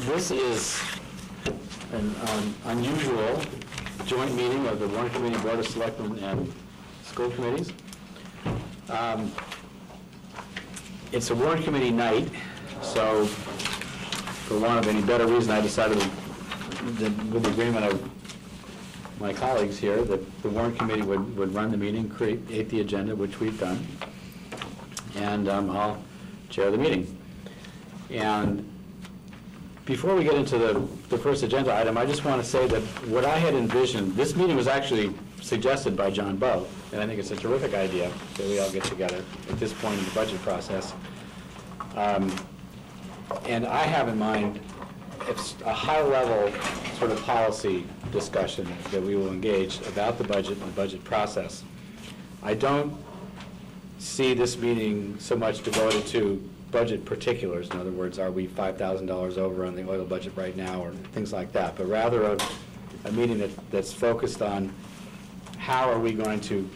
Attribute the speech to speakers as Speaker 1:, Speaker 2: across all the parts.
Speaker 1: This is an unusual joint meeting of the Warrant Committee, Board of Selectmen, and school committees. It's a Warrant Committee night, so for want of any better reason, I decided that with the agreement of my colleagues here, that the Warrant Committee would run the meeting, create the agenda, which we've done, and I'll chair the meeting. And before we get into the first agenda item, I just want to say that what I had envisioned, this meeting was actually suggested by John Bowe, and I think it's a terrific idea that we all get together at this point in the budget process. And I have in mind a high-level sort of policy discussion that we will engage about the budget and the budget process. I don't see this meeting so much devoted to budget particulars. In other words, are we $5,000 over on the oil budget right now, or things like that, but rather a meeting that's focused on how are we going to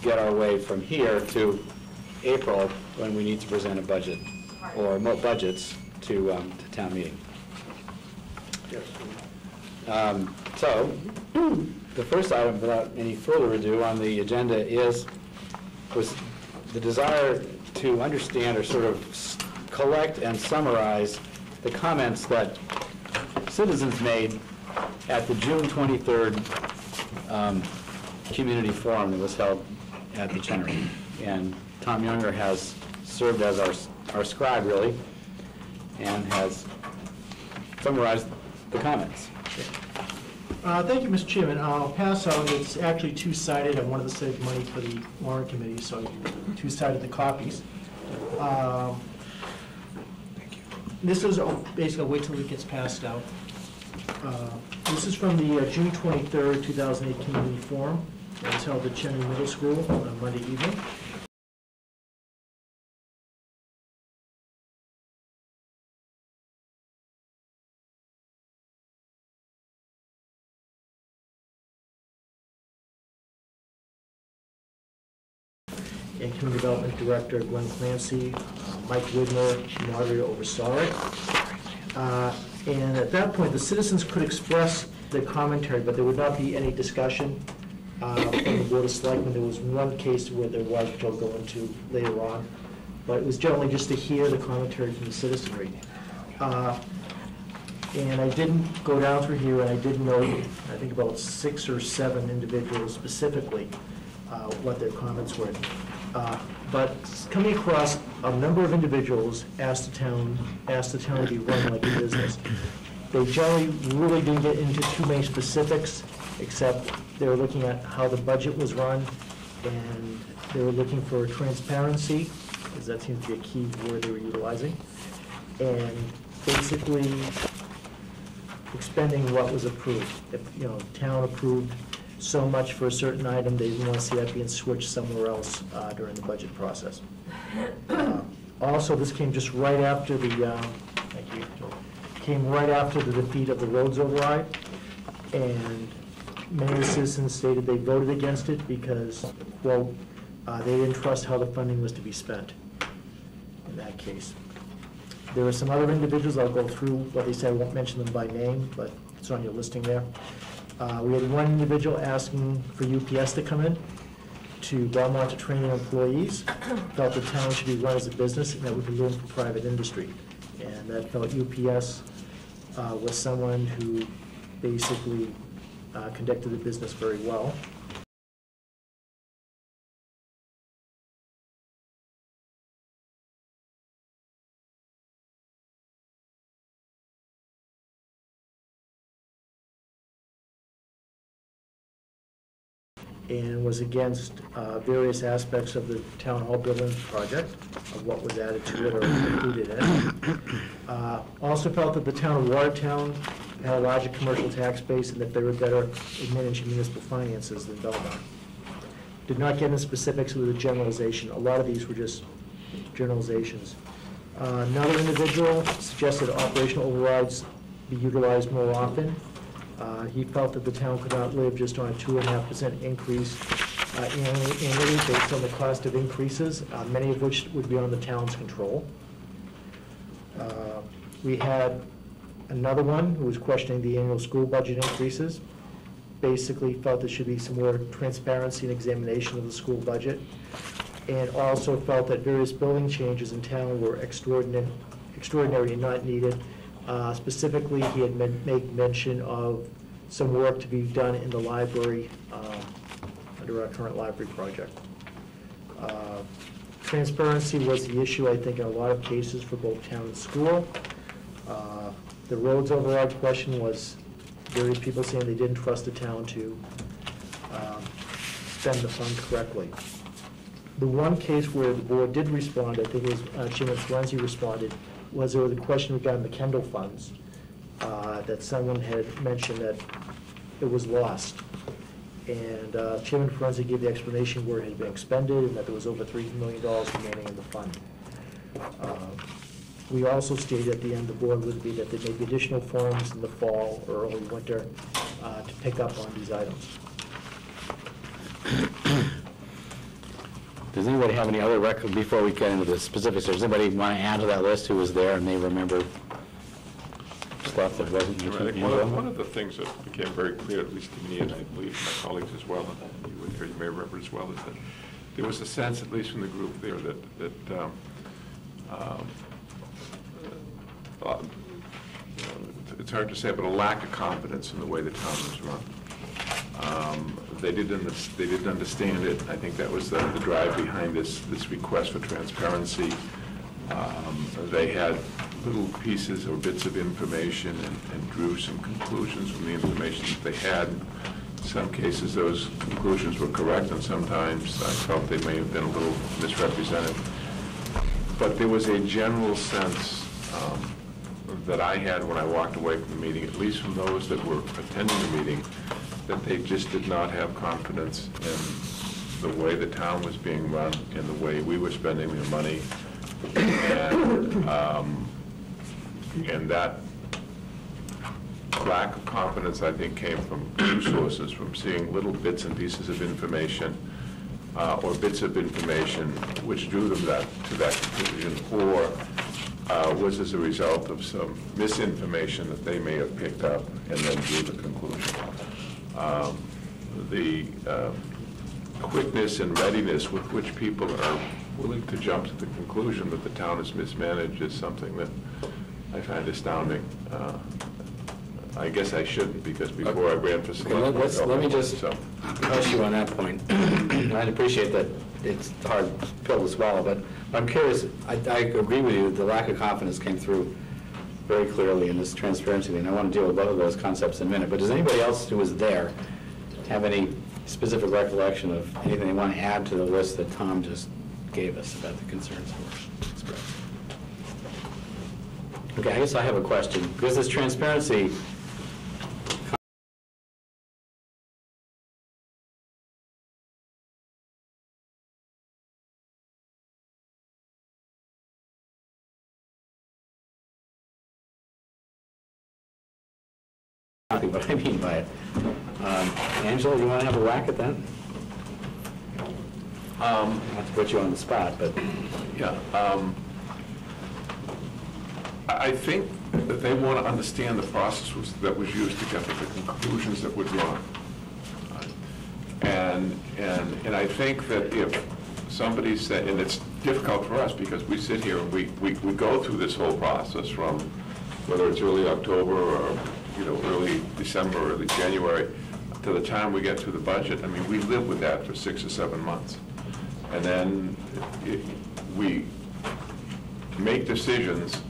Speaker 1: get our way from here to April, when we need to present a budget or more budgets to town meeting. So the first item, without any further ado, on the agenda was the desire to understand or sort of collect and summarize the comments that citizens made at the June 23rd community forum that was held at the Chenery. And Tom Younger has served as our scribe, really, and has summarized the comments.
Speaker 2: Thank you, Mr. Chairman. I'll pass out. It's actually two-sided. I wanted to save money for the Warrant Committee, so two-sided the copies. Thank you. This is basically, I'll wait till it gets passed out. This is from the June 23rd, 2008 Community Forum. It was held at Chenery Middle School on Monday evening. And Community Development Director Glenn Clancy, Mike Widmer, moderator, oversaw it. And at that point, the citizens could express their commentary, but there would not be any discussion from the Board of Selectmen. There was one case where there was, which I'll go into later on, but it was generally just to hear the commentary from the citizenry. And I didn't go down through here, and I did note, I think about 6 or 7 individuals specifically, what their comments were. But coming across a number of individuals asked the town to be run like a business. They generally really didn't get into too many specifics, except they were looking at how the budget was run, and they were looking for transparency, because that seems to be a key word they were utilizing, and basically expending what was approved. If town approved so much for a certain item, they didn't want to see that being switched somewhere else during the budget process. Also, this came just right after the defeat of the roads override, and many of the citizens stated they voted against it because, quote, they didn't trust how the funding was to be spent in that case. There were some other individuals, I'll go through what they said, I won't mention them by name, but it's on your listing there. We had one individual asking for UPS to come in to Belmont to train their employees, felt the town should be run as a business and that would be room for private industry. And that felt UPS was someone who basically conducted the business very well. And was against various aspects of the town hall building project, of what was added to it or included in it. Also felt that the town of Watertown had a larger commercial tax base and that they were better at managing municipal finances than Belmont. Did not get into specifics with the generalization. A lot of these were just generalizations. Another individual suggested operational overrides be utilized more often. He felt that the town could not live just on a 2.5% increase annually based on the cost of increases, many of which would be on the town's control. We had another one who was questioning the annual school budget increases. Basically felt there should be some more transparency and examination of the school budget, and also felt that various building changes in town were extraordinary and not needed. Specifically, he had made mention of some work to be done in the library under our current library project. Transparency was the issue, I think, in a lot of cases for both town and school. The roads override question was various people saying they didn't trust the town to spend the funds correctly. The one case where the board did respond, I think it was Chairman Firenze responded, was there was a question regarding the Kendall funds, that someone had mentioned that it was lost. And Chairman Firenze gave the explanation where it had been expended and that there was over $3 million remaining in the fund. We also stated at the end, the board would be that there may be additional forums in the fall or early winter to pick up on these items.
Speaker 1: Does anybody have any other record, before we get into the specifics, does anybody want to add to that list who was there and may remember stuff that wasn't mentioned?
Speaker 3: One of the things that became very clear, at least to me, and I believe my colleagues as well, and you may remember as well, is that there was a sense, at least from the group there, that it's hard to say, but a lack of confidence in the way the town was run. They didn't understand it. I think that was the drive behind this request for transparency. They had little pieces or bits of information and drew some conclusions from the information that they had. In some cases, those conclusions were correct, and sometimes I felt they may have been a little misrepresented. But there was a general sense that I had when I walked away from the meeting, at least from those that were attending the meeting, that they just did not have confidence in the way the town was being run and the way we were spending their money. And that lack of confidence, I think, came from two sources, from seeing little bits and pieces of information, or bits of information which drew them to that conclusion, or was as a result of some misinformation that they may have picked up and then drew the conclusion. The quickness and readiness with which people are willing to jump to the conclusion that the town is mismanaged is something that I find astounding. I guess I shouldn't, because before I ran for selectman.
Speaker 1: Let me just push you on that point. I'd appreciate that it's a hard pill to swallow, but I'm curious, I agree with you that the lack of confidence came through very clearly in this transparency thing. I want to deal with both of those concepts in a minute, but does anybody else who was there have any specific recollection of anything they want to add to the list that Tom just gave us about the concerns that were expressed? Okay, I guess I have a question, because this transparency what I mean by it. Angelo, you want to have a whack at that? Not to put you on the spot, but...
Speaker 3: Yeah. I think that they want to understand the process that was used to get to the conclusions that were drawn. And I think that if somebody said, and it's difficult for us because we sit here and we go through this whole process from whether it's early October or early December, early January, to the time we get to the budget. I mean, we live with that for 6 or 7 months. And then we make decisions,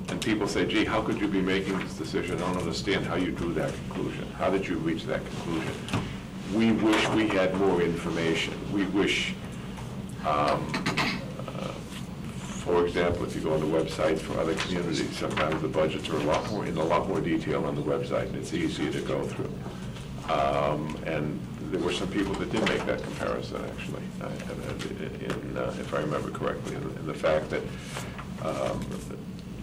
Speaker 3: and people say, gee, how could you be making this decision? I don't understand how you drew that conclusion. How did you reach that conclusion? We wish we had more information. We wish, for example, if you go on the website for other communities, sometimes the budgets are in a lot more detail on the website, and it's easier to go through. And there were some people that did make that comparison, actually, if I remember correctly, in the fact that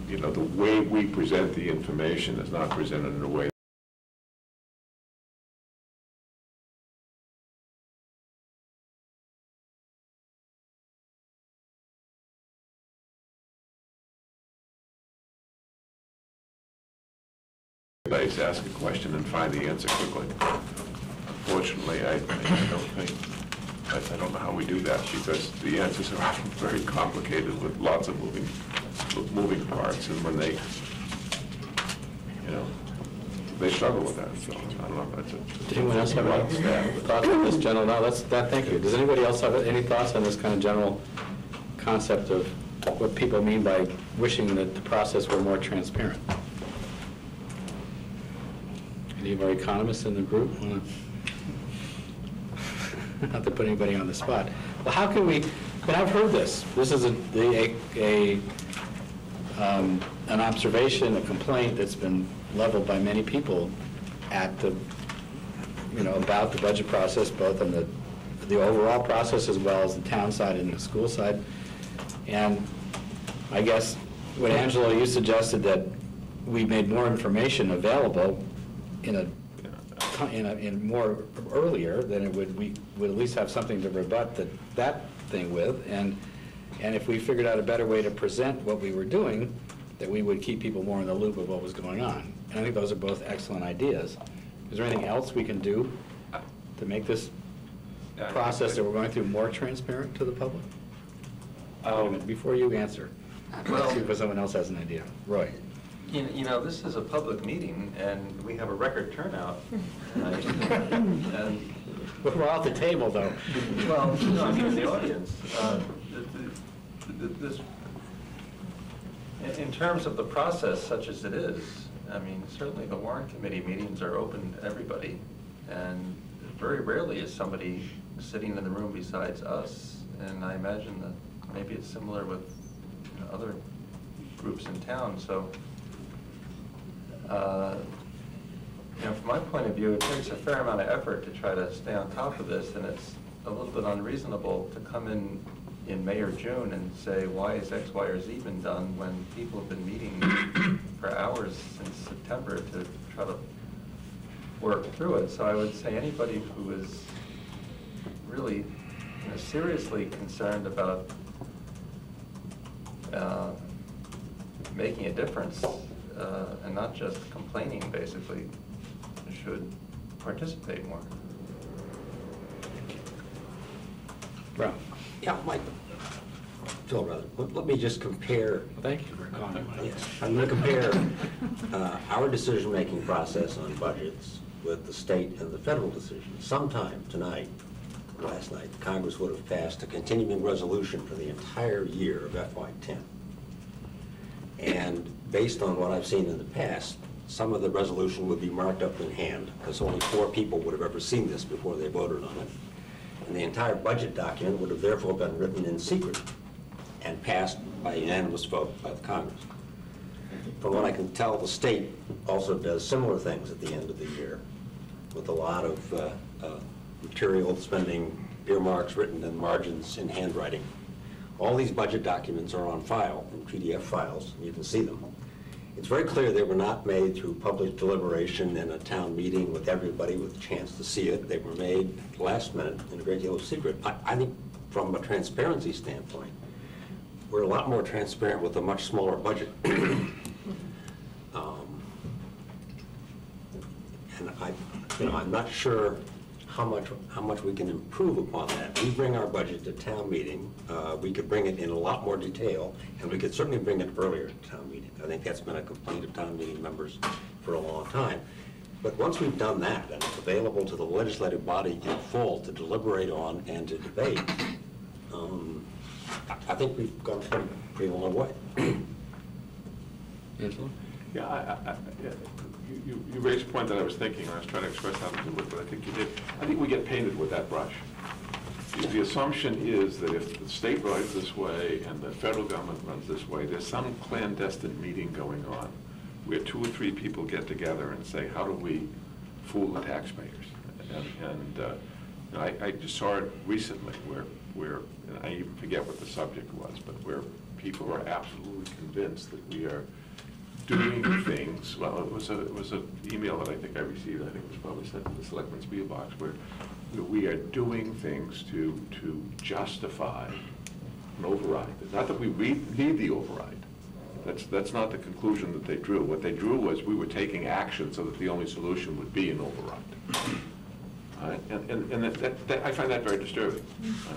Speaker 3: the way we present the information is not presented in a way place, ask a question, and find the answer quickly. Unfortunately, I don't know how we do that, because the answers are often very complicated with lots of moving parts, and when they, they struggle with that. So I don't know if that's it.
Speaker 1: Does anyone else have any thoughts on this general? No, thank you. Does anybody else have any thoughts on this kind of general concept of what people mean by wishing that the process were more transparent? Any of our economists in the group want to, not to put anybody on the spot. Well, how can we, but I've heard this. This is an observation, a complaint that's been leveled by many people at the, about the budget process, both on the overall process as well as the town side and the school side. And I guess what Angelo, you suggested that we made more information available in more earlier than it would, we would at least have something to rebut that thing with. And if we figured out a better way to present what we were doing, that we would keep people more in the loop of what was going on. And I think those are both excellent ideas. Is there anything else we can do to make this process that we're going through more transparent to the public? Wait a minute, before you answer, let's see if someone else has an idea. Roy.
Speaker 4: This is a public meeting, and we have a record turnout tonight. And
Speaker 1: We're all at the table, though.
Speaker 4: well, no, I mean, in the audience. In terms of the process, such as it is, I mean, certainly the Warrant Committee meetings are open to everybody, and very rarely is somebody sitting in the room besides us. And I imagine that maybe it's similar with other groups in town. So, from my point of view, it takes a fair amount of effort to try to stay on top of this, and it's a little bit unreasonable to come in May or June and say, why is X, Y, or Z been done, when people have been meeting for hours since September to try to work through it. So I would say anybody who is really seriously concerned about making a difference and not just complaining, basically, should participate more.
Speaker 1: Rob.
Speaker 5: Yeah, Mike. Phil, rather. Let me just compare.
Speaker 1: Thank you for calling.
Speaker 5: Yes, I'm going to compare our decision-making process on budgets with the state and the federal decision. Sometime tonight, last night, Congress would have passed a continuing resolution for the entire year of FY10. And based on what I've seen in the past, some of the resolution would be marked up in hand, because only 4 people would have ever seen this before they voted on it. And the entire budget document would have therefore been written in secret and passed by unanimous vote by the Congress. From what I can tell, the state also does similar things at the end of the year, with a lot of material spending earmarks written in margins in handwriting. All these budget documents are on file in PDF files, and you can see them. It's very clear they were not made through public deliberation in a town meeting with everybody with a chance to see it. They were made last minute in a great deal of secret. I think from a transparency standpoint, we're a lot more transparent with a much smaller budget. And I'm not sure how much we can improve upon that. We bring our budget to town meeting. We could bring it in a lot more detail, and we could certainly bring it earlier to town meeting. I think that's been a complaint of town meeting members for a long time. But once we've done that, and it's available to the legislative body in full to deliberate on and to debate, I think we've gone a pretty long way.
Speaker 1: Angelo?
Speaker 3: Yeah, you raised a point that I was thinking, and I was trying to express how to do it, but I think you did. I think we get painted with that brush. The assumption is that if the state runs this way and the federal government runs this way, there's some clandestine meeting going on where 2 or 3 people get together and say, how do we fool the taxpayers? And I just saw it recently where, and I even forget what the subject was, but where people are absolutely convinced that we are doing things. Well, it was an email that I think I received. I think it was probably sent to the Selectmen's mailbox, where we are doing things to justify an override. Not that we need the override, That's not the conclusion that they drew. What they drew was we were taking action so that the only solution would be an override. And I find that very disturbing.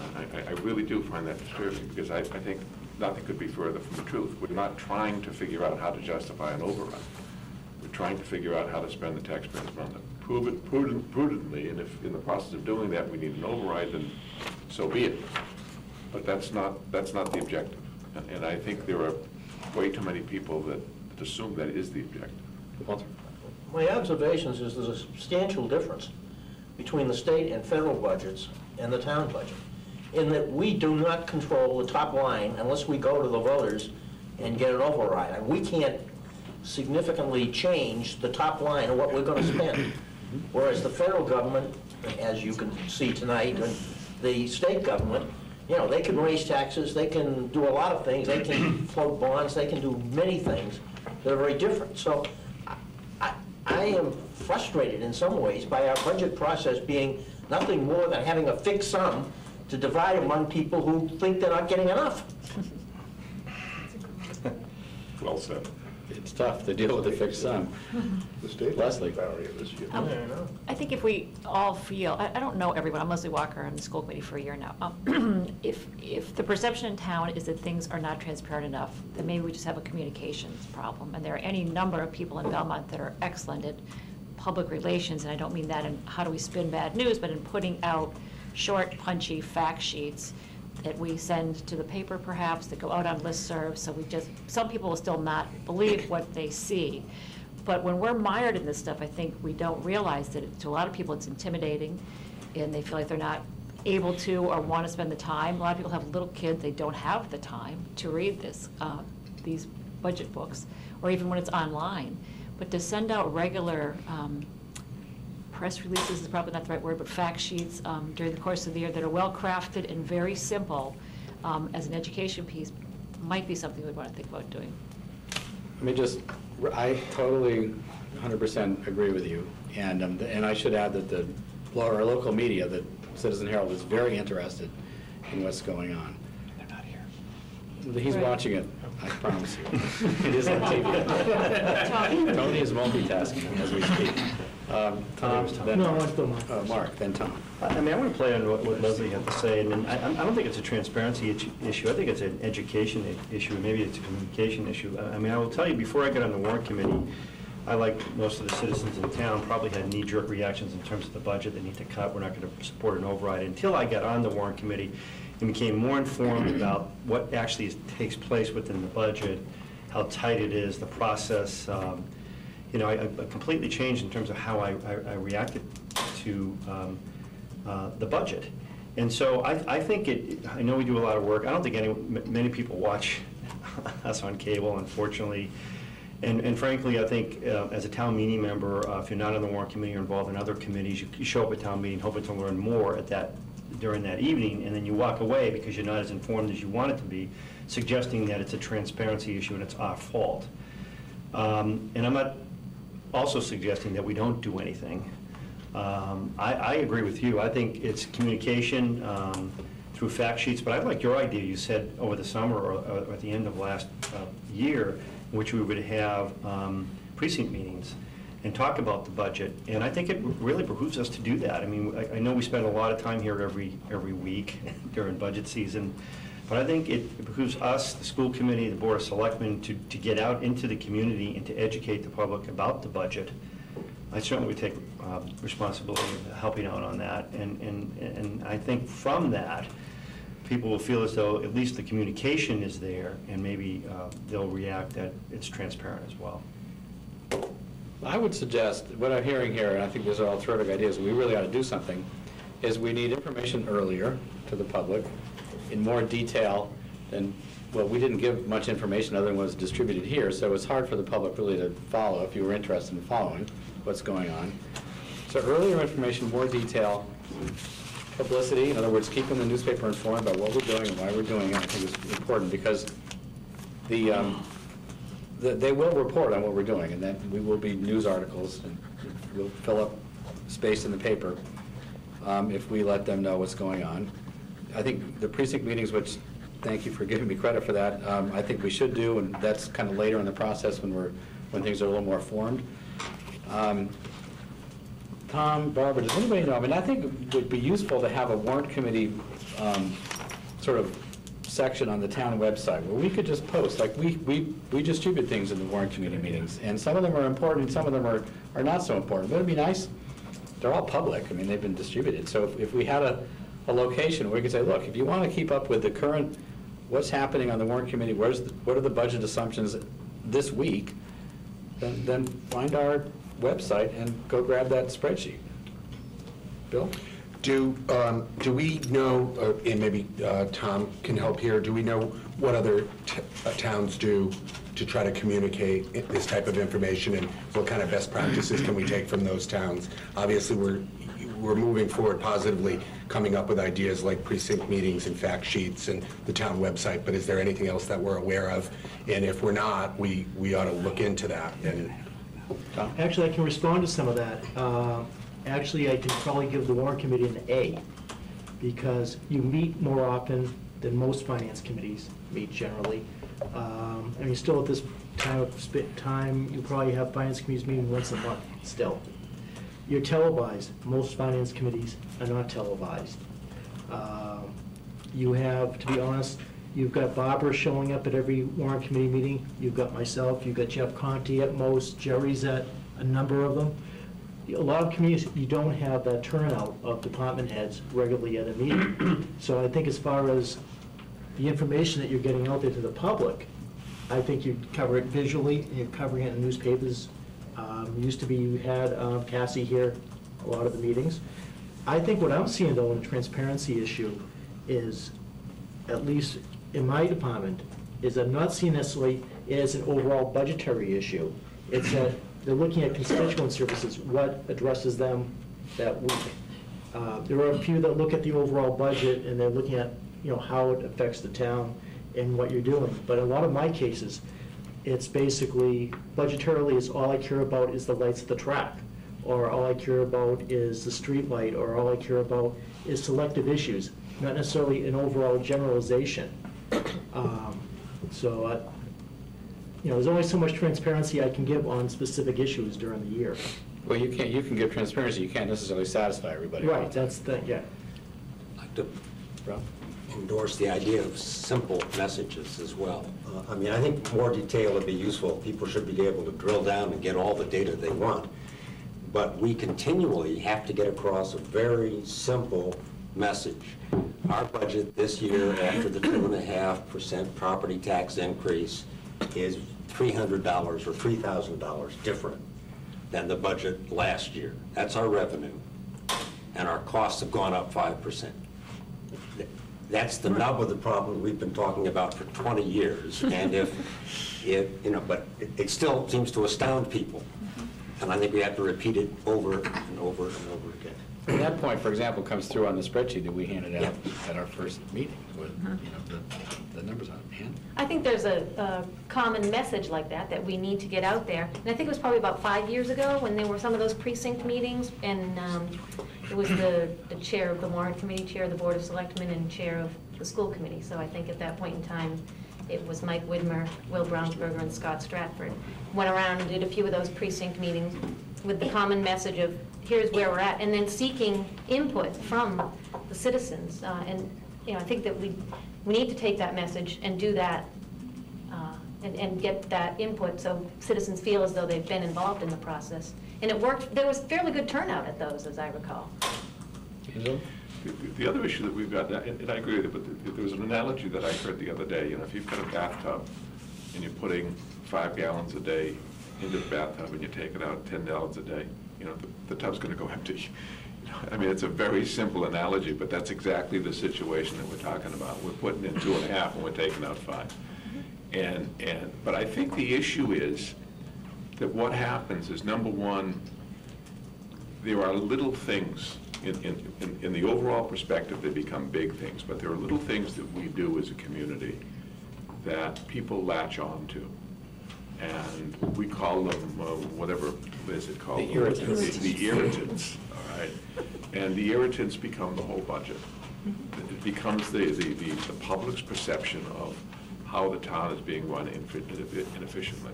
Speaker 3: I really do find that disturbing, because I think nothing could be further from the truth. We're not trying to figure out how to justify an override. We're trying to figure out how to spend the taxpayers' money prudently, and if in the process of doing that we need an override, then so be it. But that's not the objective. And I think there are way too many people that assume that is the objective.
Speaker 1: Walter?
Speaker 6: My observations is there's a substantial difference between the state and federal budgets and the town budget, in that we do not control the top line unless we go to the voters and get an override. And we can't significantly change the top line of what we're going to spend. Whereas the federal government, as you can see tonight, and the state government, you know, they can raise taxes, they can do a lot of things, they can float bonds, they can do many things that are very different. So I am frustrated in some ways by our budget process being nothing more than having a fixed sum to divide among people who think they're not getting enough.
Speaker 3: Well said.
Speaker 1: It's tough to deal with a fixed sum.
Speaker 7: The state
Speaker 1: Leslie?
Speaker 7: this year.
Speaker 6: I
Speaker 8: I think if we all feel, I don't know everyone, I'm Leslie Walker, I'm in the school committee for a year now. If the perception in town is that things are not transparent enough, then maybe we just have a communications problem. And there are any number of people in Belmont that are excellent at public relations, and I don't mean that in how do we spin bad news, but in putting out short, punchy fact sheets that we send to the paper perhaps, that go out on listservs, so some people will still not believe what they see. But when we're mired in this stuff, I think we don't realize that to a lot of people it's intimidating, and they feel like they're not able to or want to spend the time. A lot of people have little kids, they don't have the time to read these budget books, or even when it's online. But to send out regular press releases is probably not the right word, but fact sheets during the course of the year that are well-crafted and very simple as an education piece might be something we'd want to think about doing.
Speaker 1: I totally 100% agree with you. And I should add that our local media, the Citizen Herald, is very interested in what's going on. They're not here. He's
Speaker 8: Right.
Speaker 1: watching it, I promise you. It is on TV. Tony is multitasking as we speak. Tom, then
Speaker 2: No,
Speaker 1: Mark.
Speaker 2: I'm still Mark.
Speaker 1: Mark, then Tom.
Speaker 9: I mean, I want to play on what Leslie had to say, and I don't think it's a transparency issue. I think it's an education issue, and maybe it's a communication issue. I mean, I will tell you, before I got on the Warrant Committee, I, like most of the citizens in town, probably had knee-jerk reactions in terms of the budget. They need to cut. We're not going to support an override. Until I got on the Warrant Committee and became more informed about what actually takes place within the budget, how tight it is, the process. You know, I completely changed in terms of how I reacted to the budget. And so I think I know we do a lot of work. I don't think many people watch us on cable, unfortunately. And frankly, I think as a town meeting member, if you're not on the Warrant Committee or involved in other committees, you show up at town meeting hoping to learn more during that evening, and then you walk away because you're not as informed as you want it to be, suggesting that it's a transparency issue and it's our fault. And I'm not also suggesting that we don't do anything. I agree with you. I think it's communication through fact sheets, but I like your idea. You said over the summer or at the end of last year, in which we would have precinct meetings and talk about the budget. And I think it really behooves us to do that. I mean, I know we spend a lot of time here every week during budget season, but I think it behooves us, the school committee, the Board of Selectmen, to get out into the community and to educate the public about the budget. I certainly would take responsibility of helping out on that. And I think from that, people will feel as though at least the communication is there, and maybe they'll react that it's transparent as well.
Speaker 1: I would suggest, what I'm hearing here, and I think these are all terrific ideas, we really ought to do something, is we need information earlier to the public in more detail than, well, we didn't give much information other than what was distributed here, so it's hard for the public really to follow if you were interested in following what's going on. So earlier information, more detail, publicity, in other words, keeping the newspaper informed about what we're doing and why we're doing it, I think is important, because they will report on what we're doing, and then we will be news articles, and we'll fill up space in the paper if we let them know what's going on. I think the precinct meetings, which thank you for giving me credit for that. I think we should do, and that's kind of later in the process when things are a little more formed. Tom, Barbara, does anybody know? I mean, I think it would be useful to have a warrant committee sort of section on the town website where we could just post, like we distribute things in the warrant committee meetings, and some of them are important, some of them are not so important. But it'd be nice, they're all public, I mean, they've been distributed. So if we had a location where we could say, look, if you want to keep up with the current, what's happening on the warrant committee, what are the budget assumptions this week, then find our website and go grab that spreadsheet. Bill?
Speaker 7: Do we know, and maybe Tom can help here, do we know what other towns do to try to communicate this type of information, and what kind of best practices can we take from those towns? Obviously, we're moving forward positively, coming up with ideas like precinct meetings and fact sheets and the town website, but is there anything else that we're aware of? And if we're not, we ought to look into that. And
Speaker 2: Actually, I can respond to some of that. Actually, I can probably give the warrant committee an A, because you meet more often than most finance committees meet generally. I mean, still at this time, you probably have finance committees meeting once a month still. You're televised. Most finance committees are not televised. You have, to be honest, you've got Barbara showing up at every warrant committee meeting. You've got myself. You've got Jeff Conti at most. Jerry's at a number of them. A lot of communities, you don't have that turnout of department heads regularly at a meeting. So I think as far as the information that you're getting out there to the public, I think you cover it visually, you're covering it in newspapers. Used to be, you had Cassie here a lot of the meetings. I think what I'm seeing, though, in the transparency issue is, at least in my department, is I'm not seeing necessarily it as an overall budgetary issue. It's that they're looking at constituent services, what addresses them that week. There are a few that look at the overall budget, and they're looking at, how it affects the town and what you're doing. But in a lot of my cases, it's basically, budgetarily, is all I care about is the lights at the track, or all I care about is the street light, or all I care about is selective issues, not necessarily an overall generalization. There's only so much transparency I can give on specific issues during the year.
Speaker 1: Well, you can give transparency, you can't necessarily satisfy everybody.
Speaker 2: Right, that's the, yeah.
Speaker 5: I'd like to
Speaker 1: Rob?
Speaker 5: endorse the idea of simple messages as well. I think more detail would be useful. People should be able to drill down and get all the data they want. But we continually have to get across a very simple message. Our budget this year, after the 2.5% property tax increase, is $300 or $3,000 different than the budget last year. That's our revenue. And our costs have gone up 5%. That's the nub of the problem we've been talking about for 20 years. And but it still seems to astound people. And I think we have to repeat it over and over and over again.
Speaker 1: And that point, for example, comes through on the spreadsheet that we handed out at our first meeting, with the numbers on hand.
Speaker 10: I think there's a common message like that we need to get out there. And I think it was probably about 5 years ago when there were some of those precinct meetings, and it was the chair of the Warrant Committee, chair of the Board of Selectmen, and chair of the school committee. So I think at that point in time, it was Mike Widmer, Will Brownsberger, and Scott Stratford went around and did a few of those precinct meetings with the common message of, here's where we're at, and then seeking input from the citizens. I think that we need to take that message and do that, and get that input so citizens feel as though they've been involved in the process. And it worked. There was fairly good turnout at those, as I recall.
Speaker 1: Angelo?
Speaker 3: The other issue that we've got, and I agree with it, but there was an analogy that I heard the other day. If you've got a bathtub and you're putting 5 gallons a day into the bathtub and you take it out 10 gallons a day, the tub's going to go empty. It's a very simple analogy, but that's exactly the situation that we're talking about. We're putting in 2.5 and we're taking out 5. But I think the issue is that what happens is, number one, there are little things in the overall perspective, they become big things, but there are little things that we do as a community that people latch on to. And we call them, whatever is it called?
Speaker 1: The irritants.
Speaker 3: The irritants, all right? And the irritants become the whole budget. becomes the public's perception of how the town is being run inefficiently.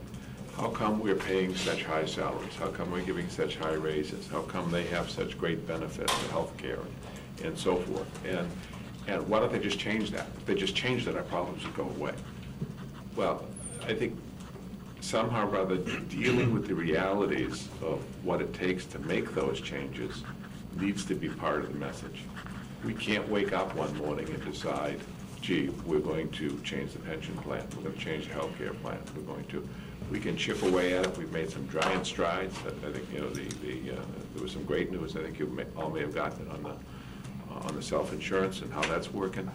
Speaker 3: How come we're paying such high salaries? How come we're giving such high raises? How come they have such great benefits to health care and so forth? And why don't they just change that? If they just change that, our problems would go away. Well, I think somehow or other dealing with the realities of what it takes to make those changes needs to be part of the message. We can't wake up one morning and decide, gee, we're going to change the pension plan, we're going to change the health care plan, we can chip away at it. We've made some giant strides. I think, there was some great news. I think you all may have gotten it on the self-insurance and how that's working.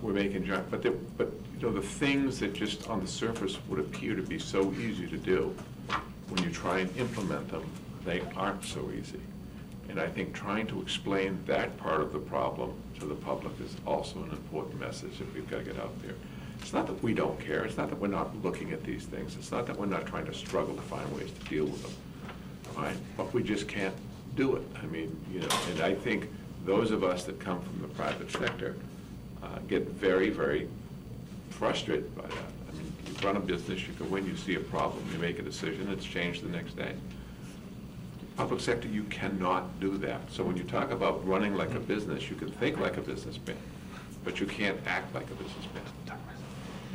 Speaker 3: We're making giant, but the things that just on the surface would appear to be so easy to do, when you try and implement them, they aren't so easy. And I think trying to explain that part of the problem to the public is also an important message that we've got to get out there. It's not that we don't care. It's not that we're not looking at these things. It's not that we're not trying to struggle to find ways to deal with them, right? But we just can't do it. I mean, and I think those of us that come from the private sector get very, very frustrated by that. I mean, you run a business, you go in, you see a problem, you make a decision, it's changed the next day. Public sector, you cannot do that. So when you talk about running like a business, you can think like a businessman, but you can't act like a businessman.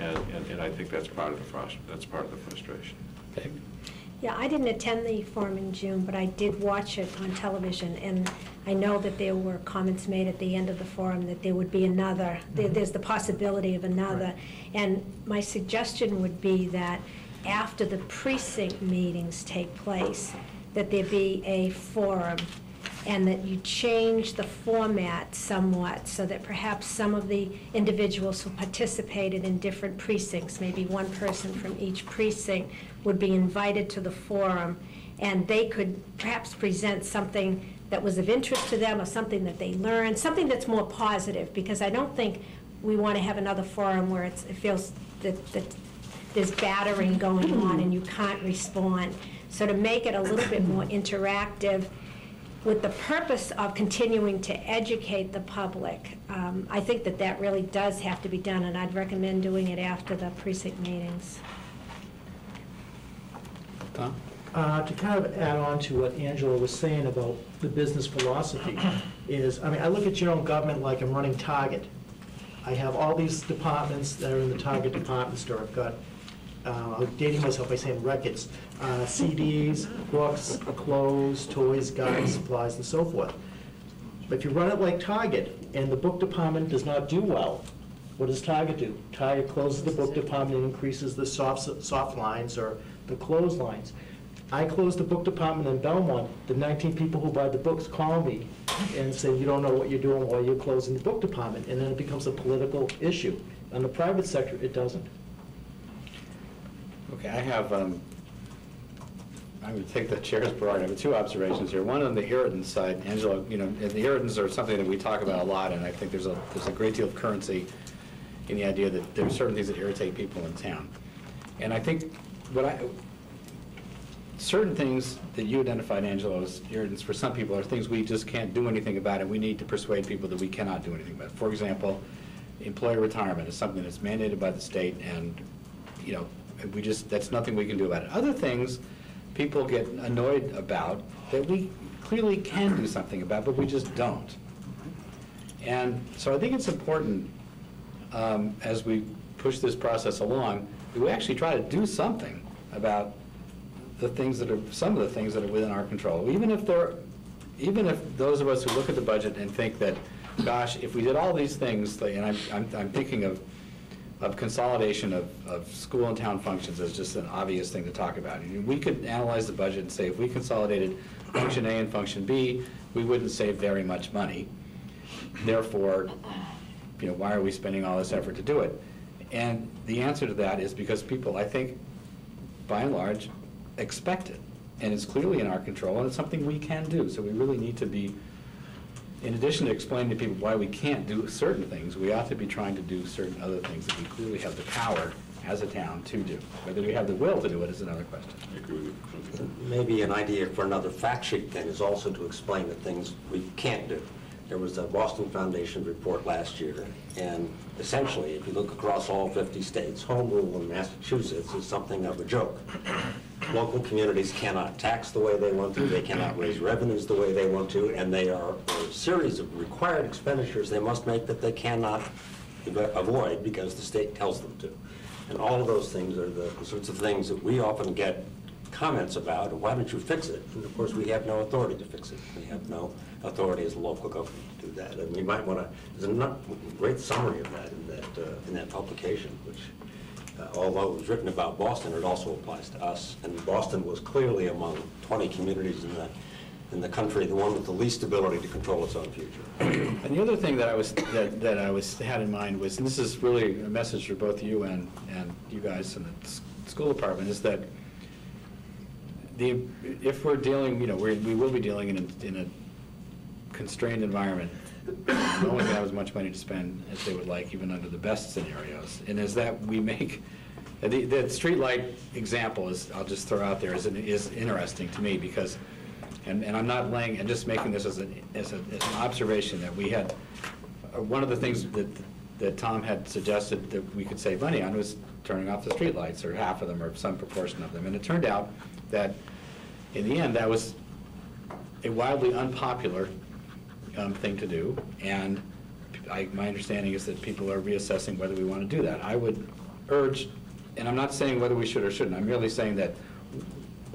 Speaker 3: And I think that's part of the frustration.
Speaker 1: Okay.
Speaker 11: Yeah, I didn't attend the forum in June, but I did watch it on television, and I know that there were comments made at the end of the forum that there would be another, there's the possibility of another. Right. And my suggestion would be that after the precinct meetings take place, that there be a forum, and that you change the format somewhat so that perhaps some of the individuals who participated in different precincts, maybe one person from each precinct, would be invited to the forum, and they could perhaps present something that was of interest to them or something that they learned, something that's more positive, because I don't think we want to have another forum where it feels that there's battering going on and you can't respond. So to make it a little bit more interactive, with the purpose of continuing to educate the public, I think that really does have to be done, and I'd recommend doing it after the precinct meetings.
Speaker 1: Tom?
Speaker 2: To kind of add on to what Angelo was saying about the business philosophy is, I mean, I look at general government like I'm running Target. I have all these departments that are in the Target department store. I've got, I'm dating myself by saying records, CDs, books, clothes, toys, garden supplies, and so forth. But if you run it like Target and the book department does not do well, what does Target do? Target closes the book department and increases the soft lines or the clothes lines. I close the book department in Belmont. The 19 people who buy the books call me and say, you don't know what you're doing while you're closing the book department. And then it becomes a political issue. On the private sector, it doesn't.
Speaker 1: Okay, I have, I'm going to take the chair's prerogative. I have two observations here. One on the irritants side, Angelo, the irritants are something that we talk about a lot, and I think there's a great deal of currency in the idea that there are certain things that irritate people in town. And I think certain things that you identified, Angelo, as irritants for some people are things we just can't do anything about, and we need to persuade people that we cannot do anything about. For example, employee retirement is something that's mandated by the state, and that's nothing we can do about it. Other things people get annoyed about that we clearly can do something about, but we just don't. And so I think it's important as we push this process along that we actually try to do something about some of the things that are within our control. Even if those of us who look at the budget and think that, gosh, if we did all these things, and I'm thinking of consolidation of school and town functions as just an obvious thing to talk about. We could analyze the budget and say if we consolidated function A and function B, we wouldn't save very much money. Therefore, why are we spending all this effort to do it? And the answer to that is because people, I think, by and large, expect it. And it's clearly in our control, and it's something we can do. So we really need to be, in addition to explaining to people why we can't do certain things, we ought to be trying to do certain other things that we clearly have the power as a town to do. Whether we have the will to do it is another question.
Speaker 3: I agree with you.
Speaker 5: Maybe an idea for another fact sheet then is also to explain the things we can't do. There was a Boston Foundation report last year, and essentially, if you look across all 50 states, home rule in Massachusetts is something of a joke. Local communities cannot tax the way they want to, they cannot raise revenues the way they want to, and they are a series of required expenditures they must make that they cannot avoid because the state tells them to. And all of those things are the sorts of things that we often get comments about, why don't you fix it? And of course, we have no authority to fix it. We have no authority as a local government to do that. And we might want to, there's a great summary of that in that publication, which, although it was written about Boston, it also applies to us. And Boston was clearly among 20 communities in the country, the one with the least ability to control its own future.
Speaker 1: And the other thing that I had in mind was, and this is really a message for both you and you guys in the school department, is that if we're dealing, we will be dealing in a constrained environment. No one's gonna have as much money to spend as they would like, even under the best scenarios. And as that we make, the street light example is, I'll just throw out there, is interesting to me because, and I'm not laying, I'm just making this as an observation that we had, one of the things that Tom had suggested that we could save money on was turning off the street lights, or half of them, or some proportion of them. And it turned out that in the end, that was a wildly unpopular thing to do, and my understanding is that people are reassessing whether we want to do that. I would urge, and I'm not saying whether we should or shouldn't, I'm merely saying that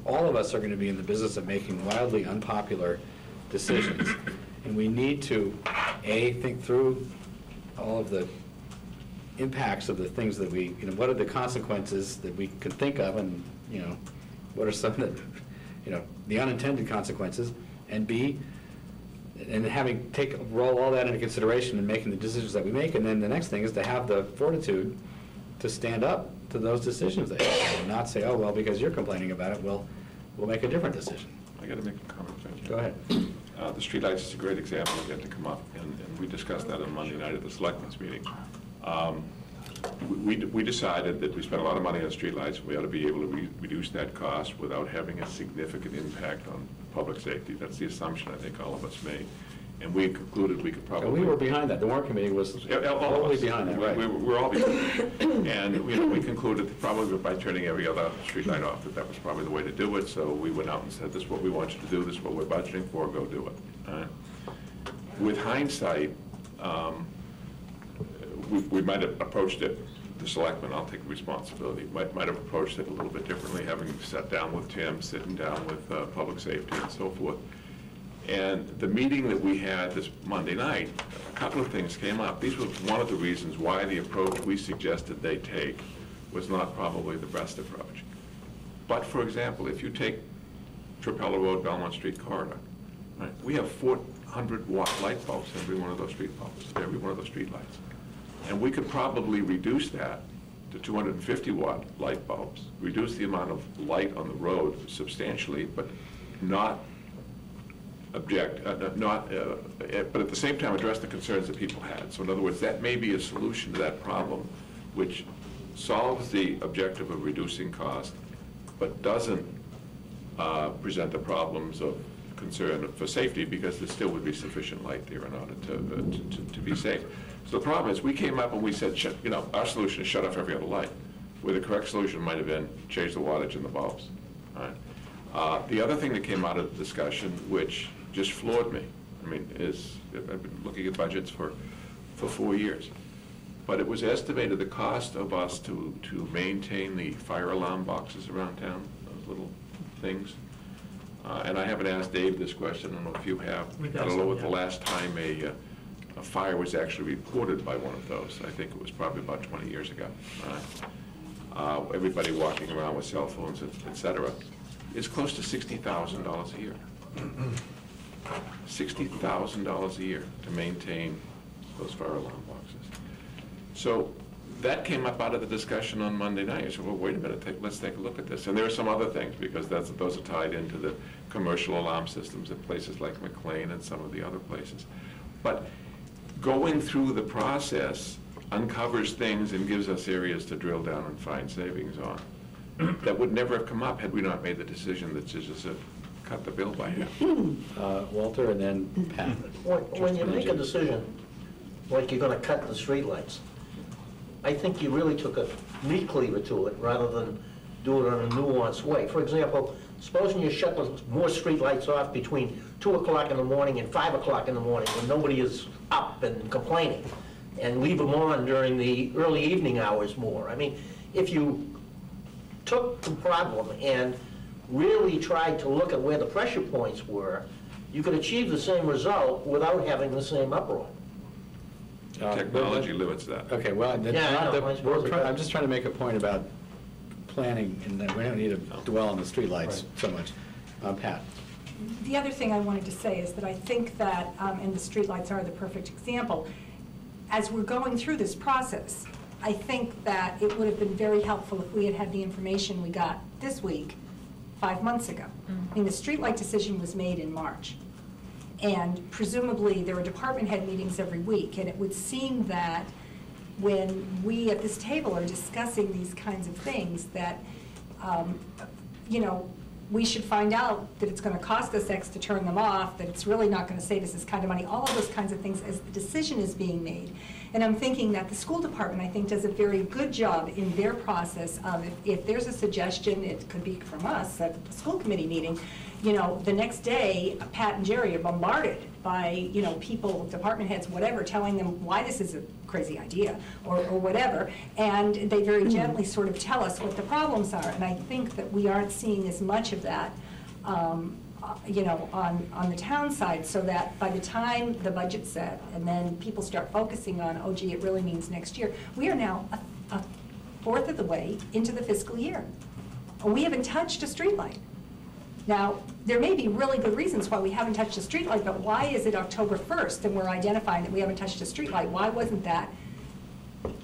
Speaker 1: all of us are going to be in the business of making wildly unpopular decisions, and we need to, A, think through all of the impacts of the things that we, what are the consequences that we can think of, and, what are some that, the unintended consequences, and B, and roll all that into consideration in making the decisions that we make, and then the next thing is to have the fortitude to stand up to those decisions that you make, and not say, oh, well, because you're complaining about it, we'll make a different decision.
Speaker 3: I got to make a comment, Judge.
Speaker 1: Go ahead.
Speaker 3: The streetlights is a great example of that to come up, and we discussed that on Monday night at the Selectmen's meeting. We decided that we spent a lot of money on streetlights. We ought to be able to reduce that cost without having a significant impact on public safety. That's the assumption I think all of us made. And we concluded we could probably...
Speaker 1: And we were behind that. The Warrant Committee was totally behind that, right?
Speaker 3: We're all behind it. And we concluded that probably by turning every other streetlight off, that was probably the way to do it. So we went out and said, this is what we want you to do, this is what we're budgeting for, go do it. With hindsight, we might have approached it, the Selectmen, I'll take responsibility, might have approached it a little bit differently, having sat down with Tim, sitting down with public safety and so forth. And the meeting that we had this Monday night, a couple of things came up. These were one of the reasons why the approach we suggested they take was not probably the best approach. But for example, if you take Trapella Road, Belmont Street corridor, right, we have 400-watt light bulbs in every one of those street bulbs, every one of those street lights. And we could probably reduce that to 250-watt light bulbs, reduce the amount of light on the road substantially, but not but at the same time address the concerns that people had. So in other words, that may be a solution to that problem, which solves the objective of reducing cost, but doesn't present the problems of concern for safety, because there still would be sufficient light there in order to be safe. So the problem is, we came up and we said, our solution is shut off every other light, where the correct solution might have been change the wattage in the bulbs. All right? The other thing that came out of the discussion, which just floored me, is I've been looking at budgets for 4 years, but it was estimated the cost of us to maintain the fire alarm boxes around town, those little things. And I haven't asked Dave this question, I don't know if you have. I don't know what the last time a fire was actually reported by one of those. I think it was probably about 20 years ago. Everybody walking around with cell phones, et cetera. It's close to $60,000 a year. $60,000 a year to maintain those fire alarm boxes. So that came up out of the discussion on Monday night. I said, well, wait a minute, let's take a look at this. And there are some other things, because those are tied into the commercial alarm systems at places like McLean and some of the other places. But going through the process uncovers things and gives us areas to drill down and find savings on that would never have come up had we not made the decision that just a cut the bill by half.
Speaker 1: Walter and then Pat.
Speaker 6: When you make a decision, like you're gonna cut the streetlights, I think you really took a meat cleaver to it rather than do it in a nuanced way. For example, supposing you shut more streetlights off between 2 o'clock in the morning and 5 o'clock in the morning when nobody is up and complaining, and leave them on during the early evening hours more. I mean, if you took the problem and really tried to look at where the pressure points were, you could achieve the same result without having the same uproar.
Speaker 3: Technology limits that.
Speaker 1: Okay, well, that's
Speaker 6: Yeah, I
Speaker 1: not
Speaker 6: know, I suppose it does.
Speaker 1: I'm just trying to make a point about planning, and that we don't need to dwell on the streetlights so much. Pat?
Speaker 12: The other thing I wanted to say is that I think that, and the streetlights are the perfect example, as we're going through this process, I think that it would have been very helpful if we had had the information we got this week 5 months ago. I mean, the streetlight decision was made in March, and presumably there were department head meetings every week, and it would seem that when we at this table are discussing these kinds of things, that, you know, we should find out that it's going to cost us X to turn them off, that it's really not going to save us this kind of money, all of those kinds of things as the decision is being made. And I'm thinking that the school department, I think, does a very good job in their process of, if there's a suggestion, it could be from us at the school committee meeting, you know, the next day, Pat and Jerry are bombarded by, you know, people, department heads, whatever, telling them why this is a crazy idea or whatever, and they very gently sort of tell us what the problems are. And I think that we aren't seeing as much of that, you know, on the town side, so that by the time the budget's set and then people start focusing on, oh gee, it really means next year, we are now a fourth of the way into the fiscal year. We haven't touched a streetlight. Now, there may be really good reasons why we haven't touched a streetlight, but why is it October 1st and we're identifying that we haven't touched a streetlight? Why wasn't that